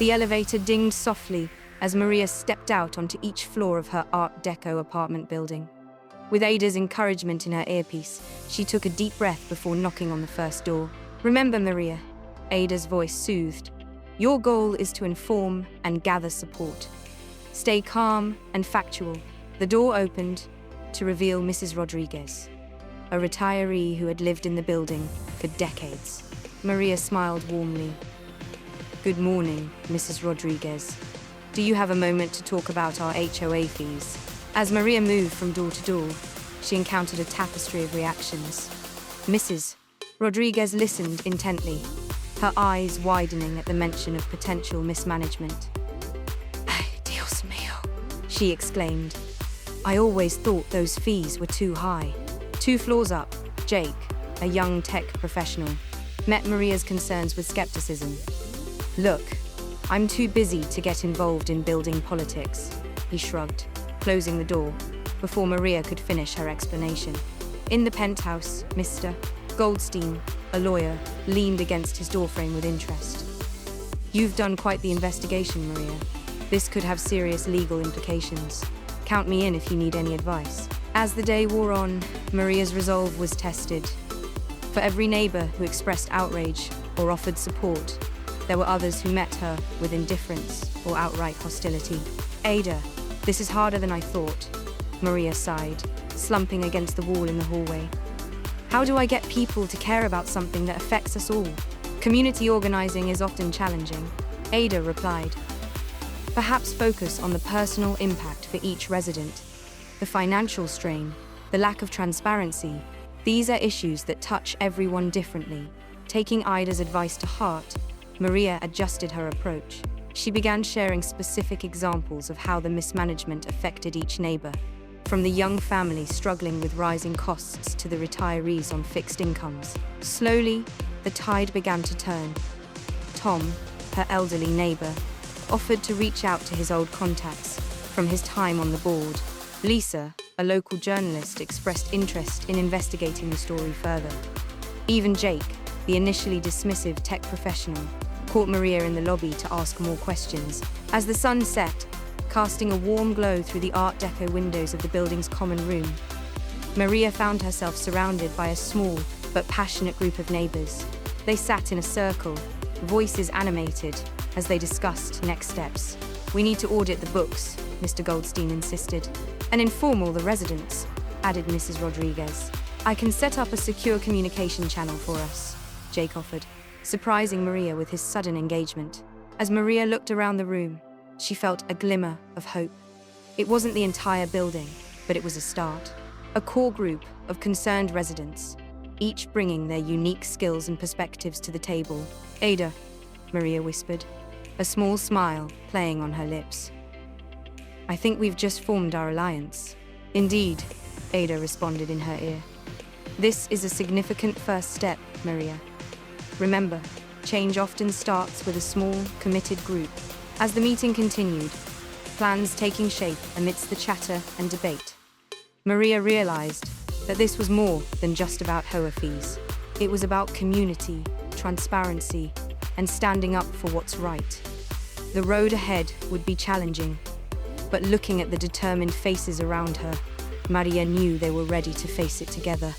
The elevator dinged softly as Maria stepped out onto each floor of her Art Deco apartment building. With Ada's encouragement in her earpiece, she took a deep breath before knocking on the first door. "Remember, Maria," Ada's voice soothed, "your goal is to inform and gather support. Stay calm and factual." The door opened to reveal Mrs. Rodriguez, a retiree who had lived in the building for decades. Maria smiled warmly. "Good morning, Mrs. Rodriguez. Do you have a moment to talk about our HOA fees?" As Maria moved from door to door, she encountered a tapestry of reactions. Mrs. Rodriguez listened intently, her eyes widening at the mention of potential mismanagement. "Ay, Dios mío," she exclaimed. "I always thought those fees were too high." 2 floors up, Jake, a young tech professional, met Maria's concerns with skepticism. "Look, I'm too busy to get involved in building politics," he shrugged, closing the door before Maria could finish her explanation. In the penthouse, Mr. Goldstein, a lawyer, leaned against his doorframe with interest. "You've done quite the investigation, Maria. This could have serious legal implications. Count me in if you need any advice." As the day wore on, Maria's resolve was tested. For every neighbor who expressed outrage or offered support, there were others who met her with indifference or outright hostility. "Ada, this is harder than I thought," Maria sighed, slumping against the wall in the hallway. "How do I get people to care about something that affects us all? Community organizing is often challenging," Ada replied. "Perhaps focus on the personal impact for each resident. The financial strain, the lack of transparency, these are issues that touch everyone differently." Taking Ida's advice to heart, Maria adjusted her approach. She began sharing specific examples of how the mismanagement affected each neighbor, from the young family struggling with rising costs to the retirees on fixed incomes. Slowly, the tide began to turn. Tom, her elderly neighbor, offered to reach out to his old contacts from his time on the board. Lisa, a local journalist, expressed interest in investigating the story further. Even Jake, the initially dismissive tech professional, caught Maria in the lobby to ask more questions. As the sun set, casting a warm glow through the Art Deco windows of the building's common room, Maria found herself surrounded by a small but passionate group of neighbors. They sat in a circle, voices animated, as they discussed next steps. "We need to audit the books," Mr. Goldstein insisted. "And inform all the residents," added Mrs. Rodriguez. "I can set up a secure communication channel for us," Jake offered, surprising Maria with his sudden engagement. As Maria looked around the room, she felt a glimmer of hope. It wasn't the entire building, but it was a start. A core group of concerned residents, each bringing their unique skills and perspectives to the table. "Ada," Maria whispered, a small smile playing on her lips. "I think we've just formed our alliance." "Indeed," Ada responded in her ear. "This is a significant first step, Maria. Remember, change often starts with a small, committed group." As the meeting continued, plans taking shape amidst the chatter and debate, Maria realized that this was more than just about HOA fees. It was about community, transparency, and standing up for what's right. The road ahead would be challenging, but looking at the determined faces around her, Maria knew they were ready to face it together.